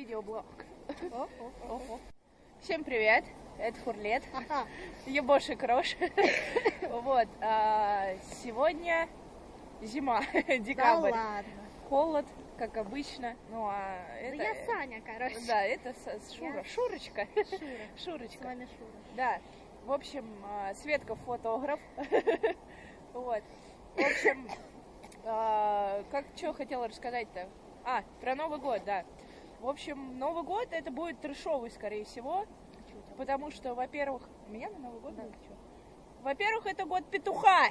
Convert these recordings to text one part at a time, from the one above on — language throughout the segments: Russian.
Видеоблог. Всем привет, это Фурлет, ебоши крош. Вот, сегодня зима, декабрь. Да ладно. Холод, как обычно. Ну, это... Да я Саня, короче. Да, это Шура. Шурочка. Шурочка. Шурочка. С вами Шура. Да. В общем, Светка фотограф. Вот. В общем, что хотела рассказать-то? Про Новый год, да. В общем, Новый год это будет трэшовый, скорее всего. Потому что, во-первых, у меня на Новый год будет что? Во-первых, это год петуха.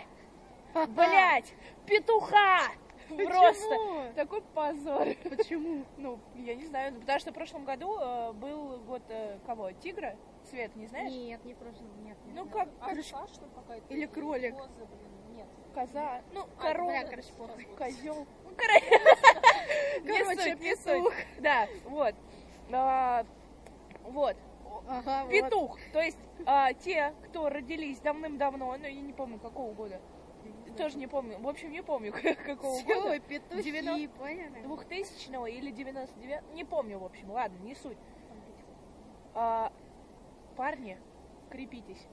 Блять, петуха! Почему? Просто такой позор. Почему? Ну, я не знаю, потому что в прошлом году был год кого? Тигра? Свет, не знаешь? Нет, не прошлый, нет. Ну, как Коза, что какая-то? Или кролик. Коза, блин, нет. коза, ну, корова, бля, короче, похуй. козел. Ну, Короче, не суть. петух. Да, вот. Вот. Ага, Петух. То есть те, кто родились давным-давно, ну, я не помню, какого года. Тоже не помню. В общем, не помню, какого года. Всё, петухи, 90 поняли? 2000-го или 99-го. Не помню, в общем. Ладно, не суть. Парни, крепитесь.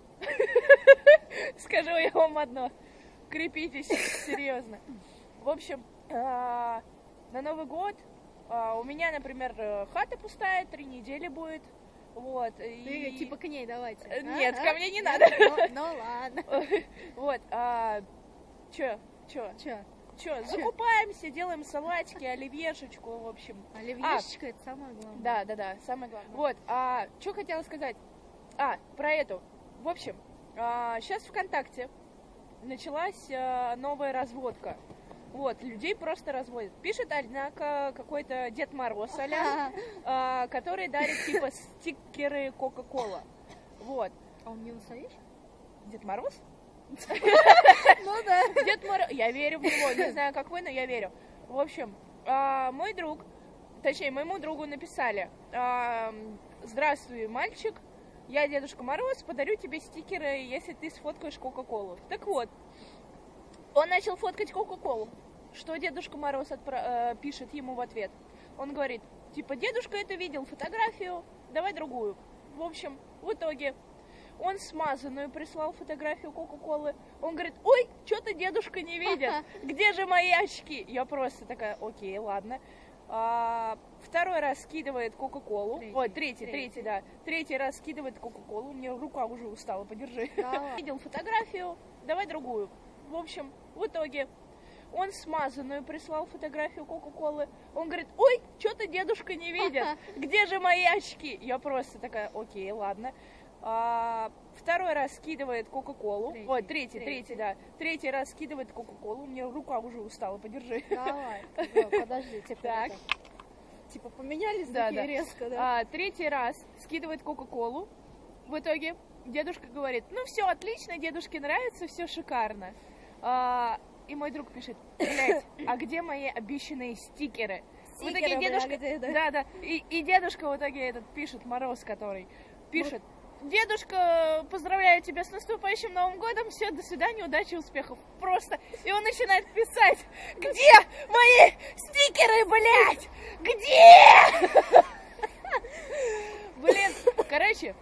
Скажу я вам одно. Крепитесь, серьезно. В общем, на Новый год у меня, например, хата пустая, 3 недели будет. Вот. Ты, типа к ней давайте. Нет, ко мне не надо. Ну ладно. Вот. Чё? Закупаемся, делаем салатики, оливьешечку, в общем. Оливьешечка это самое главное. Да, самое главное. Вот, что хотела сказать? Про эту. В общем, сейчас ВКонтакте началась новая разводка. Вот, людей просто разводят. Пишет, однако, какой-то Дед Мороз, который дарит, типа, стикеры Кока-Кола. Вот. А он не настоящий? Дед Мороз? Ну да. Дед Мороз. Я верю в него, не знаю, как вы, но я верю. В общем, мой друг, точнее, моему другу написали: здравствуй, мальчик, я Дедушка Мороз, подарю тебе стикеры, если ты сфоткаешь Кока-Колу. Так вот, он начал фоткать Кока-Колу. Что Дедушка Мороз пишет ему в ответ? Он говорит, типа, дедушка это видел фотографию, давай другую. В общем, в итоге он смазанную прислал фотографию Кока-Колы. Он говорит, ой, что-то дедушка не видит. Где же мои очки? Я просто такая, окей, ладно. Второй раз скидывает Кока-Колу. Третий, да. Третий раз скидывает Кока-Колу. У меня рука уже устала, подержи. Видел фотографию, давай другую. В общем, в итоге он смазанную прислал фотографию Кока-Колы. Он говорит, ой, что-то дедушка не видит. Где же мои очки? Я просто такая, окей, ладно. Второй раз скидывает Кока-Колу. Третий, да. Третий раз скидывает Кока-Колу. У меня рука уже устала, подержи. Давай, подожди, Так. Типа поменялись Да. резко, да? Третий раз скидывает Кока-Колу. В итоге дедушка говорит, ну все, отлично, дедушке нравится, все шикарно. И мой друг пишет, блять, а где мои обещанные стикеры? В итоге дедушка, да. И дедушка в итоге этот пишет, Мороз, который пишет, дедушка, поздравляю тебя с наступающим Новым годом, все, до свидания, удачи, успехов. Просто. И он начинает писать, где мои стикеры, блять? Где? Блин, короче,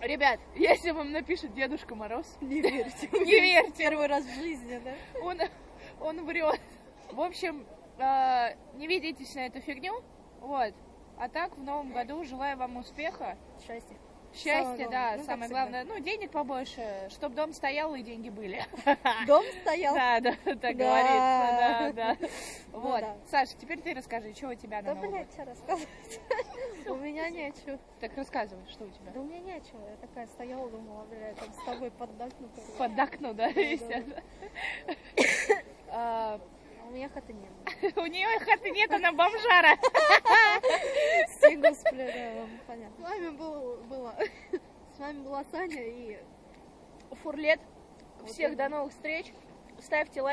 ребят, если вам напишет Дедушка Мороз, Не верьте. не верьте. Первый раз в жизни, да? Он врет. В общем, не ведитесь на эту фигню. Вот. А так, в новом году желаю вам успеха. Счастье. Счастья, да, Ну, самое как главное. Ну, денег побольше, чтобы дом стоял и деньги были. Дом стоял? Да, так говорится, да. Ну Вот. да. Саша, теперь ты расскажи, что у тебя на Да, Новый год? блядь, что рассказывать? У меня нечего. Так рассказывай, что у тебя? Да у меня нечего. Я такая стояла, думала, блядь, там с тобой поддакну. Поддакну, да, естественно. У меня хаты не было. У нее хаты нет, она бомжара. Господи, да, понятно. С вами была Саня и Фурлет. Всех до новых встреч. Ставьте лайк.